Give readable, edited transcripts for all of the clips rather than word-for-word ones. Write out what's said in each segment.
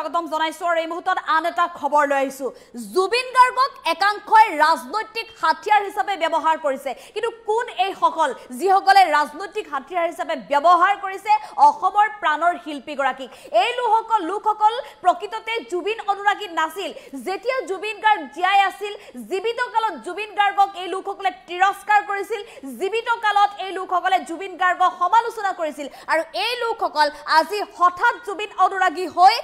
স্বাগতম জনাইছো আৰু এই মুহূৰ্তত আন এটা খবৰ লৈ আহিছো জুবিন গাৰ্গক একাংশই ৰাজনৈতিক হাতিয়াৰ হিচাপে ব্যৱহাৰ কৰিছে কিন্তু কোন এই সকল যিসকলে ৰাজনৈতিক হাতিয়াৰ হিচাপে ব্যৱহাৰ কৰিছে অসমৰ প্ৰাণৰ শিল্পী গৰাকীক এই লোকসকল প্ৰকৃততে জুবিন অনুৰাগী নাছিল যেতিয়া জুবিন গাৰ্গ জীয়াই আছিল জীৱিত কালত জুবিন গাৰ্গক এই লোকসকলে তিৰস্কাৰ কৰিছিল জীৱিত কালত এই লোকসকলে জুবিন গাৰ্গক সমালোচনা কৰিছিল আৰু এই লোকসকল আজি হঠাৎ জুবিন অনুৰাগী হৈ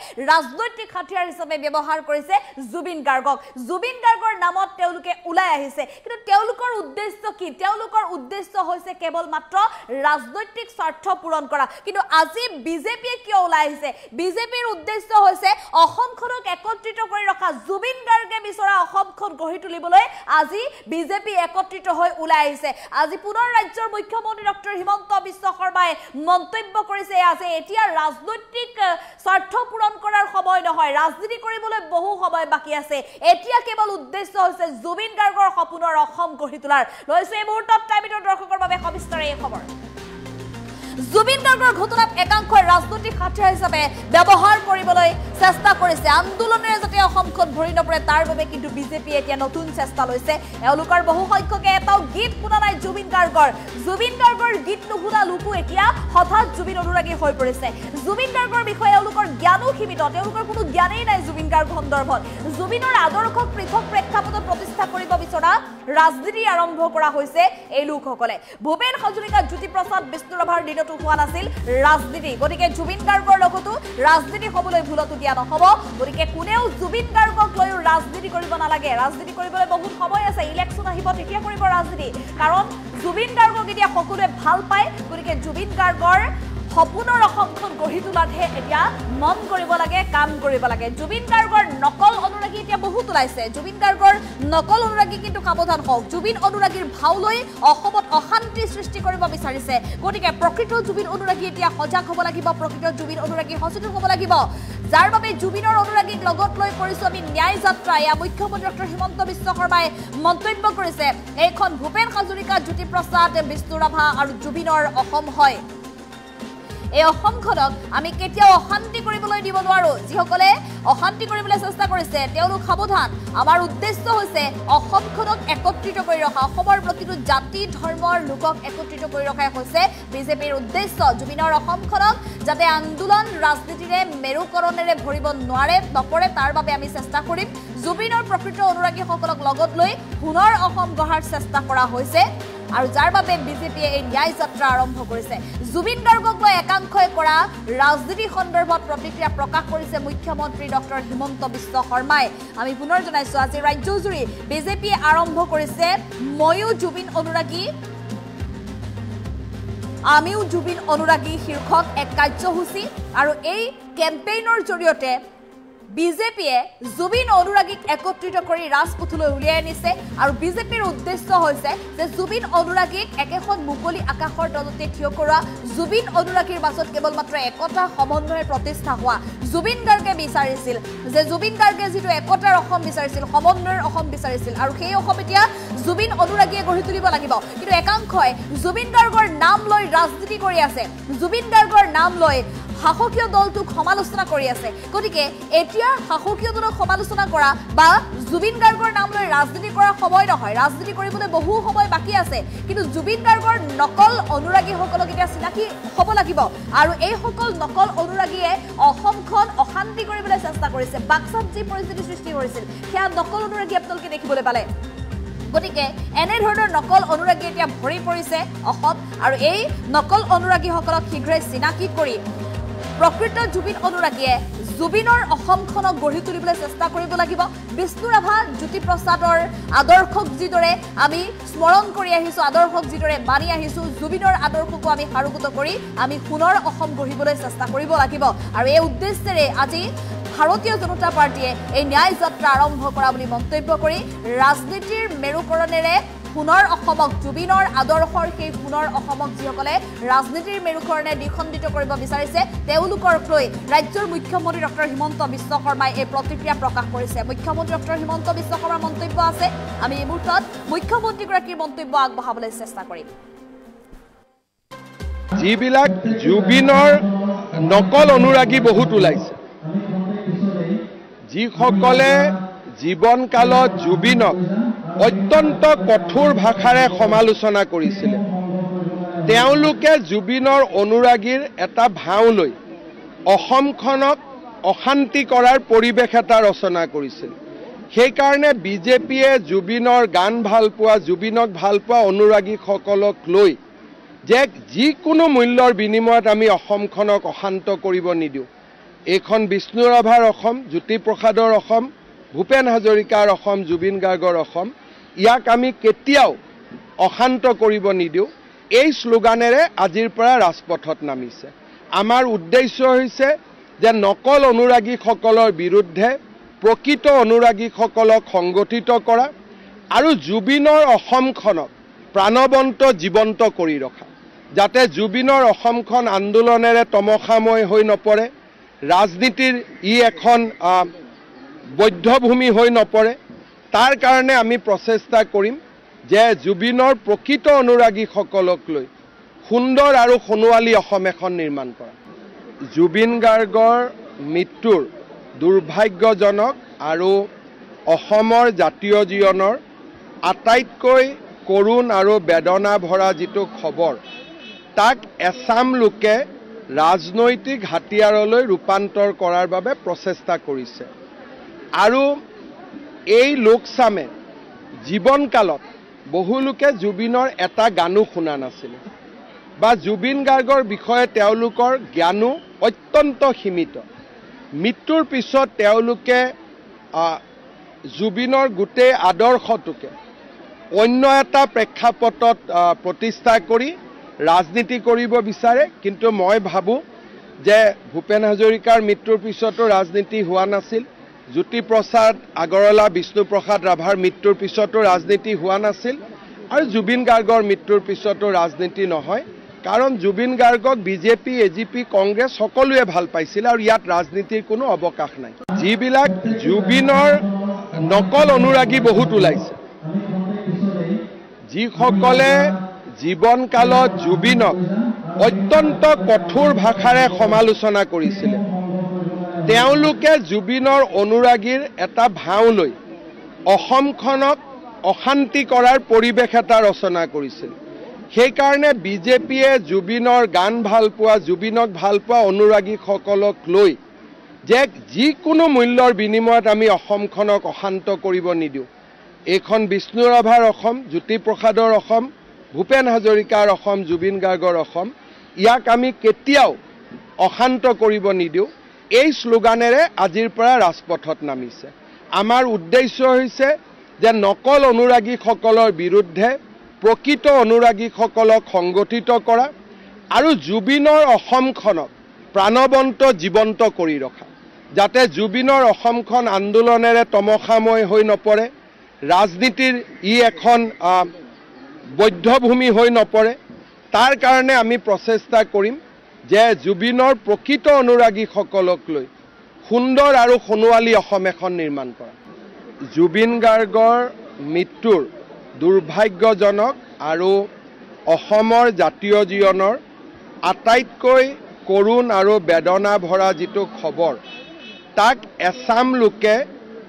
ৰাজনৈতিক হাতিয়াৰ হিচাপে ব্যৱহাৰ কৰিছে জুবিন গাৰ্গক জুবিন গাৰ্গৰ নামত তেওঁলোকে উলাই আহিছে কিন্তু তেওঁলোকৰ উদ্দেশ্য কি তেওঁলোকৰ উদ্দেশ্য হৈছে কেৱল মাত্ৰ ৰাজনৈতিক স্বাৰ্থ পূৰণ কৰা কিন্তু আজি বিজেপিয়ে কিয় উলাই আহিছে বিজেপিৰ উদ্দেশ্য হৈছে অসমখনক একত্ৰিত কৰি ৰখা জুবিন গাৰ্গে বিচৰা অসমখন গঢ়ি তুলিবলৈ আজি বিজেপি একত্ৰিত হৈ উলাই আহিছে আজি পুনৰ ৰাজ্যৰ মুখ্যমন্ত্ৰী ডক্টৰ হিমন্ত বিশ্ব শৰ্মাই মন্তব্য কৰিছে যে এতিয়া ৰাজনৈতিক স্বাৰ্থ পূৰণ কৰাৰ সময় নহয় ৰাজনীতি কৰিবলৈ বহু সময় বাকি আছে এতিয়া কেৱল উদ্দেশ্য হৈছে জুবিন গাৰ্গৰ সপোনৰ অসম গঢ়ি তোলাৰ লৈছো এই মুহূৰ্তত টাইমিটৰ দৰ্শকৰ বাবে সবিস্তাৰে এই খবৰ জুবিন গাৰ্গৰ ঘটনাত একাংশই ৰাজনৈতিক হাতিয়াৰ হিচাপে ব্যৱহাৰ কৰিবলৈ চেষ্টা কৰিছে আন্দোলনেৰে যাতে অসমখন ভৰি নপৰে তাৰ বাবে কিন্তু বিজেপি এতিয়া নতুন চেষ্টা লৈছে এওঁলোকৰ বহু সংখ্যকে এটাও গীত শুনা নাই জুবিন গাৰ্গৰ গীত নুশুনা লোকো এতিয়া হঠাৎ জুবিন অনুৰাগী হৈ পৰিছে জুবিন গাৰ্গৰ বিষয়ে এওঁলোকৰ জ্ঞানো সীমিত তেওঁলোকৰ কোনো জ্ঞানেই নাই জুবিন গাৰ্গ সন্দৰ্ভত জুবিনৰ আদৰ্শক পৃথক প্ৰেক্ষাপটত প্ৰতিষ্ঠা কৰিব বিচৰা ৰাজনীতি আৰম্ভ কৰা হৈছে এই লোকসকলে ভূপেন হাজৰিকা জ্যোতিপ্ৰসাদ বিষ্ণুৰাভাৰ দিনতো হোৱা নাছিল ৰাজনীতি গতিকে জুবিন গাৰ্গৰ লগতো ৰাজনীতি হ'বলৈ ভুলতো দিয়া নহ'ব গতিকে কোনেও জুবিন গাৰ্গক লৈ ৰাজনীতি কৰিব নালাগে ৰাজনীতি কৰিবলৈ বহুত সময় আছে ইলেকশ্যন আহিব তেতিয়া কৰিব ৰাজনীতি কাৰণ জুবিন গাৰ্গক এতিয়া সকলোৱে ভাল পায় গতিকে জুবিন গাৰ্গৰ সপোনৰ অসমখন গঢ়ি তোলাতহে এতিয়া মন কৰিব লাগে কাম কৰিব লাগে জুবিন গাৰ্গৰ নকল অনুৰাগী এতিয়া বহুত ওলাইছে জুবিন গাৰ্গৰ নকল অনুৰাগী কিন্তু সাৱধান হওক জুবিন অনুৰাগীৰ ভাও লৈ অসমত অশান্তি সৃষ্টি কৰিব বিচাৰিছে গতিকে প্ৰকৃত জুবিন অনুৰাগী এতিয়া সজাগ হ'ব লাগিব প্ৰকৃত জুবিন অনুৰাগী সচেতন হ'ব লাগিব যাৰ বাবে জুবিনৰ অনুৰাগীক লগত লৈ কৰিছো আমি ন্যায় যাত্ৰা এয়া মুখ্যমন্ত্ৰী ডক্টৰ হিমন্ত বিশ্ব শৰ্মাই মন্তব্য কৰিছে এইখন ভূপেন হাজৰিকা জ্যোতিপ্ৰসাদ বিষ্ণুৰাভা আৰু জুবিনৰ অসম হয় এই অসমখনক আমি কেতিয়াও অশান্তি কৰিবলৈ দিব নোৱাৰো যিসকলে অশান্তি কৰিবলৈ চেষ্টা কৰিছে তেওঁলোক সাৱধান আমাৰ উদ্দেশ্য হৈছে অসমখনক একত্ৰিত কৰি ৰখা অসমৰ প্ৰতিটো জাতি ধৰ্মৰ লোকক একত্ৰিত কৰি ৰখাই হৈছে বিজেপিৰ উদ্দেশ্য জুবিনৰ অসমখনক যাতে আন্দোলন ৰাজনীতিৰে মেৰুকৰণেৰে ভৰিব নপৰে তাৰ বাবে আমি চেষ্টা কৰিম জুবিনৰ প্ৰকৃত অনুৰাগীসকলক লগত লৈ পুনৰ অসম গঢ়াৰ চেষ্টা কৰা হৈছে আৰু যাৰ বাবে বিজেপিয়ে এই ন্যায় যাত্ৰা আৰম্ভ কৰিছে জুবিন গাৰ্গক লৈ একাংশই কৰা ৰাজনীতি সন্দৰ্ভত প্ৰতিক্ৰিয়া প্ৰকাশ কৰিছে মুখ্যমন্ত্ৰী ডক্টৰ হিমন্ত বিশ্ব শৰ্মাই আমি পুনৰ জনাইছো আজি ৰাজ্যজুৰি বিজেপিয়ে আৰম্ভ কৰিছে ময়ো জুবিন অনুৰাগী আমিও জুবিন অনুৰাগী শীৰ্ষক এক কাৰ্যসূচী আৰু এই কেম্পেইনৰ জৰিয়তে বিজেপিয়ে জুবিন অনুৰাগীক একত্ৰিত কৰি ৰাজপথলৈ উলিয়াই আনিছে আৰু বিজেপিৰ উদ্দেশ্য হৈছে যে জুবিন অনুৰাগীক একেখন মুকলি আকাশৰ তলতে থিয় কৰা জুবিন অনুৰাগীৰ মাজত কেৱল মাত্ৰ একতা সমন্বয়ৰ প্ৰতিষ্ঠা হোৱা জুবিন গাৰ্গে বিচাৰিছিল যে জুবিন গাৰ্গে যিটো একতাৰ অসম বিচাৰিছিল সমন্বয়ৰ অসম বিচাৰিছিল আৰু সেই অসম এতিয়া জুবিন অনুৰাগীয়ে গঢ়ি তুলিব লাগিব কিন্তু একাংশই জুবিন গাৰ্গৰ নাম লৈ ৰাজনীতি কৰি আছে জুবিন গাৰ্গৰ নাম লৈ শাসকীয় দলটোক সমালোচনা কৰি আছে গতিকে এতিয়া শাসকীয় দলক সমালোচনা কৰা বা জুবিন গাৰ্গৰ নাম লৈ ৰাজনীতি কৰাৰ সময় নহয় ৰাজনীতি কৰিবলৈ বহু সময় বাকি আছে কিন্তু জুবিন গাৰ্গৰ নকল অনুৰাগীসকলক এতিয়া চিনাকি হ'ব লাগিব আৰু এই সকল নকল অনুৰাগীয়ে অসমখন অশান্তি কৰিবলৈ চেষ্টা কৰিছে বাক্সাত যি পৰিস্থিতি সৃষ্টি কৰিছিল সেয়া নকল অনুৰাগী আপোনালোকে দেখিবলৈ পালে গতিকে এনে ধৰণৰ নকল অনুৰাগী এতিয়া ভৰি পৰিছে অসম আৰু এই নকল অনুৰাগীসকলক শীঘ্ৰে চিনাকি কৰি প্ৰকৃত জুবিন অনুৰাগীয়ে জুবিনৰ অসমখনক গঢ়ি তুলিবলৈ চেষ্টা কৰিব লাগিব বিষ্ণুৰাভা জ্যোতিপ্ৰসাদৰ আদৰ্শক যিদৰে আমি স্মৰণ কৰি আহিছো আদৰ্শক যিদৰে মানি আহিছো জুবিনৰ আদৰ্শকো আমি সাৰোগত কৰি আমি পুনৰ অসম গঢ়িবলৈ চেষ্টা কৰিব লাগিব আৰু এই উদ্দেশ্যেৰে আজি ভাৰতীয় জনতা পাৰ্টিয়ে এই ন্যায় যাত্ৰা আৰম্ভ কৰা বুলি মন্তব্য কৰি ৰাজনীতিৰ মেৰুকৰণেৰে পুনৰ অসমক জুবিনৰ আদৰ্শৰ সেই পুনৰ অসমক যিসকলে ৰাজনীতিৰ মেৰুকৰণে দ্বিখণ্ডিত কৰিব বিচাৰিছে তেওঁলোকক লৈ ৰাজ্যৰ মুখ্যমন্ত্ৰী ডক্টৰ হিমন্ত বিশ্ব শৰ্মাই এই প্ৰতিক্ৰিয়া প্ৰকাশ কৰিছে মুখ্যমন্ত্ৰী ডক্টৰ হিমন্ত বিশ্ব শৰ্মাৰ মন্তব্য আছে আমি এই মুহূৰ্তত মুখ্যমন্ত্ৰীগৰাকীৰ মন্তব্য আগবঢ়াবলৈ চেষ্টা কৰিম যিবিলাক জুবিনৰ নকল অনুৰাগী বহুত ওলাইছে যিসকলে জীৱনকালত জুবিনক অত্যন্ত কঠোৰ ভাষাৰে সমালোচনা কৰিছিলে তেওঁলোকে জুবিনৰ অনুৰাগীৰ এটা ভাও লৈ অসমখনক অশান্তি কৰাৰ পৰিৱেশ এটা ৰচনা কৰিছিল সেইকাৰণে বিজেপিয়ে জুবিনৰ গান ভাল পোৱা জুবিনক ভাল পোৱা অনুৰাগীসকলক লৈ যে যিকোনো মূল্যৰ বিনিময়ত আমি অসমখনক অশান্ত কৰিব নিদিওঁ এইখন বিষ্ণু ৰাভাৰ অসম জ্যোতিপ্ৰসাদৰ অসম ভূপেন হাজৰিকাৰ অসম জুবিন গাৰ্গৰ অসম ইয়াক আমি কেতিয়াও অশান্ত কৰিব নিদিওঁ এই শ্লোগানেৰে আজিৰ পৰা ৰাজপথত নামিছে আমাৰ উদ্দেশ্য হৈছে যে নকল অনুৰাগীসকলৰ বিৰুদ্ধে প্ৰকৃত অনুৰাগীসকলক সংগঠিত কৰা আৰু জুবিনৰ অসমখনক প্ৰাণৱন্ত জীৱন্ত কৰি ৰখা যাতে জুবিনৰ অসমখন আন্দোলনেৰে তমসাময় হৈ নপৰে ৰাজনীতিৰ ই এখন বৈধভূমি হৈ নপৰে তাৰ কাৰণে আমি প্ৰচেষ্টা কৰিম যে জুবিনৰ প্ৰকৃত অনুৰাগীসকলক লৈ সুন্দৰ আৰু সোণোৱালী অসম এখন নিৰ্মাণ কৰা জুবিন গাৰ্গৰ মৃত্যুৰ দুৰ্ভাগ্যজনক আৰু অসমৰ জাতীয় জীৱনৰ আটাইতকৈ কৰুণ আৰু বেদনা ভৰা যিটো খবৰ তাক এছাম লোকে ৰাজনৈতিক হাতিয়াৰলৈ ৰূপান্তৰ কৰাৰ বাবে প্ৰচেষ্টা কৰিছে আৰু এই লোকচামে জীৱনকালত বহু লোকে জুবিনৰ এটা গানো শুনা নাছিল বা জুবিন গাৰ্গৰ বিষয়ে তেওঁলোকৰ জ্ঞানো অত্যন্ত সীমিত মৃত্যুৰ পিছত তেওঁলোকে জুবিনৰ গোটেই আদৰ্শটোকে অন্য এটা প্ৰেক্ষাপটত প্ৰতিষ্ঠা কৰি ৰাজনীতি কৰিব বিচাৰে কিন্তু মই ভাবোঁ যে ভূপেন হাজৰিকাৰ মৃত্যুৰ পিছতো ৰাজনীতি হোৱা নাছিল জ্যোতিপ্ৰসাদ আগৰৱালা বিষ্ণুপ্ৰসাদ ৰাভাৰ মৃত্যুৰ পিছতো ৰাজনীতি হোৱা নাছিল আৰু জুবিন গাৰ্গৰ মৃত্যুৰ পিছতো ৰাজনীতি নহয় কাৰণ জুবিন গাৰ্গক বিজেপি এজিপি কংগ্ৰেছ সকলোৱে ভাল পাইছিল আৰু ইয়াত ৰাজনীতিৰ কোনো অৱকাশ নাই যিবিলাক জুবিনৰ নকল অনুৰাগী বহুত ওলাইছে যিসকলে জীৱনকালত জুবিনক অত্যন্ত কঠোৰ ভাষাৰে সমালোচনা কৰিছিলে তেওঁলোকে জুবিনৰ অনুৰাগীৰ এটা ভাও লৈ অসমখনক অশান্তি কৰাৰ পৰিৱেশ এটা ৰচনা কৰিছিল সেইকাৰণে বিজেপিয়ে জুবিনৰ গান ভাল পোৱা জুবিনক ভাল পোৱা অনুৰাগীসকলক লৈ যে যিকোনো মূল্যৰ বিনিময়ত আমি অসমখনক অশান্ত কৰিব নিদিওঁ এইখন বিষ্ণু ৰাভাৰ অসম জ্যোতিপ্ৰসাদৰ অসম ভূপেন হাজৰিকাৰ অসম জুবিন গাৰ্গৰ অসম ইয়াক আমি কেতিয়াও অশান্ত কৰিব নিদিওঁ এই শ্লোগানেৰে আজিৰ পৰা ৰাজপথত নামিছে আমাৰ উদ্দেশ্য হৈছে যে নকল অনুৰাগীসকলৰ বিৰুদ্ধে প্ৰকৃত অনুৰাগীসকলক সংগঠিত কৰা আৰু জুবিনৰ অসমখনক প্ৰাণৱন্ত জীৱন্ত কৰি ৰখা যাতে জুবিনৰ অসমখন আন্দোলনেৰে তমসাময় হৈ নপৰে ৰাজনীতিৰ ই এখন বৈধভূমি হৈ নপৰে তাৰ কাৰণে আমি প্ৰচেষ্টা কৰিম যে জুবিনৰ প্ৰকৃত অনুৰাগীসকলক লৈ সুন্দৰ আৰু সোণোৱালী অসম এখন নিৰ্মাণ কৰা জুবিন গাৰ্গৰ মৃত্যুৰ দুৰ্ভাগ্যজনক আৰু অসমৰ জাতীয় জীৱনৰ আটাইতকৈ কৰুণ আৰু বেদনা ভৰা যিটো খবৰ তাক এছাম লোকে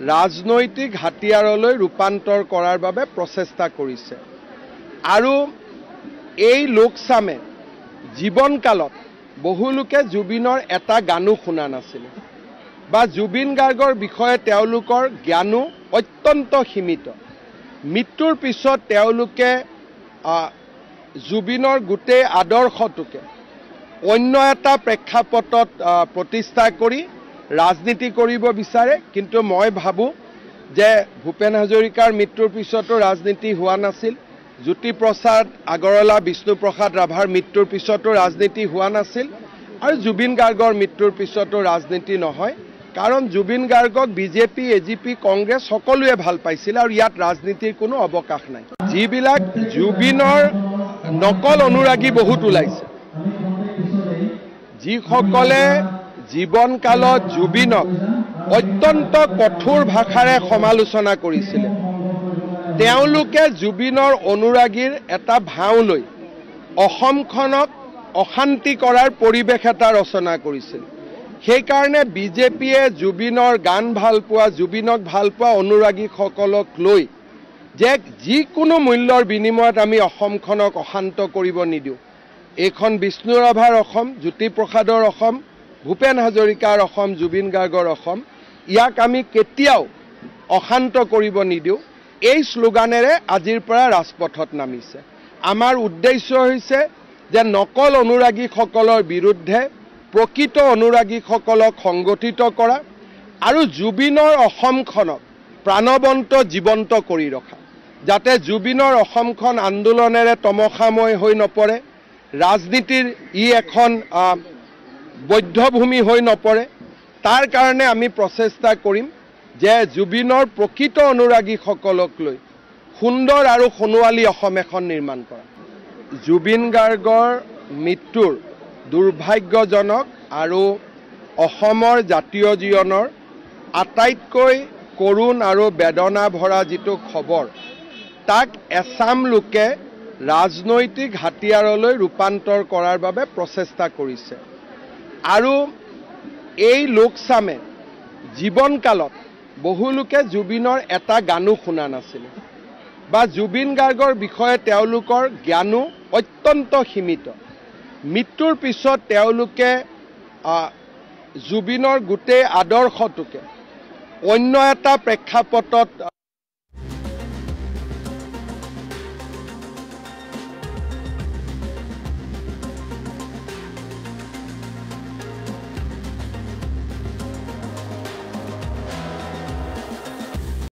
ৰাজনৈতিক হাতিয়াৰলৈ ৰূপান্তৰ কৰাৰ বাবে প্ৰচেষ্টা কৰিছে আৰু এই লোকচামে জীৱনকালত বহু লোকে জুবিনৰ এটা গানো শুনা নাছিল বা জুবিন গাৰ্গৰ বিষয়ে তেওঁলোকৰ জ্ঞানো অত্যন্ত সীমিত মৃত্যুৰ পিছত তেওঁলোকে জুবিনৰ গোটেই আদৰ্শটোকে অন্য এটা প্ৰেক্ষাপটত প্ৰতিষ্ঠা কৰি ৰাজনীতি কৰিব বিচাৰে কিন্তু মই ভাবোঁ যে ভূপেন হাজৰিকাৰ মৃত্যুৰ পিছতো ৰাজনীতি হোৱা নাছিল জ্যোতিপ্ৰসাদ আগৰৱালা বিষ্ণুপ্ৰসাদ ৰাভাৰ মৃত্যুৰ পিছতো ৰাজনীতি হোৱা নাছিল আৰু জুবিন গাৰ্গৰ মৃত্যুৰ পিছতো ৰাজনীতি নহয় কাৰণ জুবিন গাৰ্গক বিজেপি এজিপি কংগ্ৰেছ সকলোৱে ভাল পাইছিল আৰু ইয়াত ৰাজনীতিৰ কোনো অৱকাশ নাই যিবিলাক জুবিনৰ নকল অনুৰাগী বহুত ওলাইছে যিসকলে জীৱনকালত জুবিনক অত্যন্ত কঠোৰ ভাষাৰে সমালোচনা কৰিছিলে তেওঁলোকে জুবিনৰ অনুৰাগীৰ এটা ভাও লৈ অসমখনক অশান্তি কৰাৰ পৰিৱেশ এটা ৰচনা কৰিছিল সেইকাৰণে বিজেপিয়ে জুবিনৰ গান ভাল পোৱা জুবিনক ভাল পোৱা অনুৰাগীসকলক লৈ যে যিকোনো মূল্যৰ বিনিময়ত আমি অসমখনক অশান্ত কৰিব নিদিওঁ। এইখন বিষ্ণু ৰাভাৰ অসম, জ্যোতিপ্ৰসাদৰ অসম, ভূপেন হাজৰিকাৰ অসম, জুবিন গাৰ্গৰ অসম, ইয়াক আমি কেতিয়াও অশান্ত কৰিব নিদিওঁ। এই শ্লোগানেৰে আজিৰ পৰা ৰাজপথত নামিছে। আমাৰ উদ্দেশ্য হৈছে যে নকল অনুৰাগীসকলৰ বিৰুদ্ধে প্ৰকৃত অনুৰাগীসকলক সংগঠিত কৰা আৰু জুবিনৰ অসমখনক প্ৰাণৱন্ত জীৱন্ত কৰি ৰখা, যাতে জুবিনৰ অসমখন আন্দোলনেৰে তমসাময় হৈ নপৰে, ৰাজনীতিৰ এখন বৈধভূমি হৈ নপৰে। তাৰ কাৰণে আমি প্ৰচেষ্টা কৰিম যে জুবিনৰ প্ৰকৃত অনুৰাগীসকলক লৈ সুন্দৰ আৰু সোণোৱালী অসম এখন নিৰ্মাণ কৰা। জুবিন গাৰ্গৰ মৃত্যুৰ দুৰ্ভাগ্যজনক আৰু অসমৰ জাতীয় জীৱনৰ আটাইতকৈ কৰুণ আৰু বেদনা ভৰা যিটো খবৰ, তাক এছাম লোকে ৰাজনৈতিক হাতিয়াৰলৈ ৰূপান্তৰ কৰাৰ বাবে প্ৰচেষ্টা কৰিছে। আৰু এই লোকচামে জীৱনকালত বহু লোকে জুবিনৰ এটা গানো শুনা নাছিলে বা জুবিন গাৰ্গৰ বিষয়ে তেওঁলোকৰ জ্ঞানো অত্যন্ত সীমিত। মৃত্যুৰ পিছত তেওঁলোকে জুবিনৰ গোটেই আদৰ্শটোকে অন্য এটা প্ৰেক্ষাপটত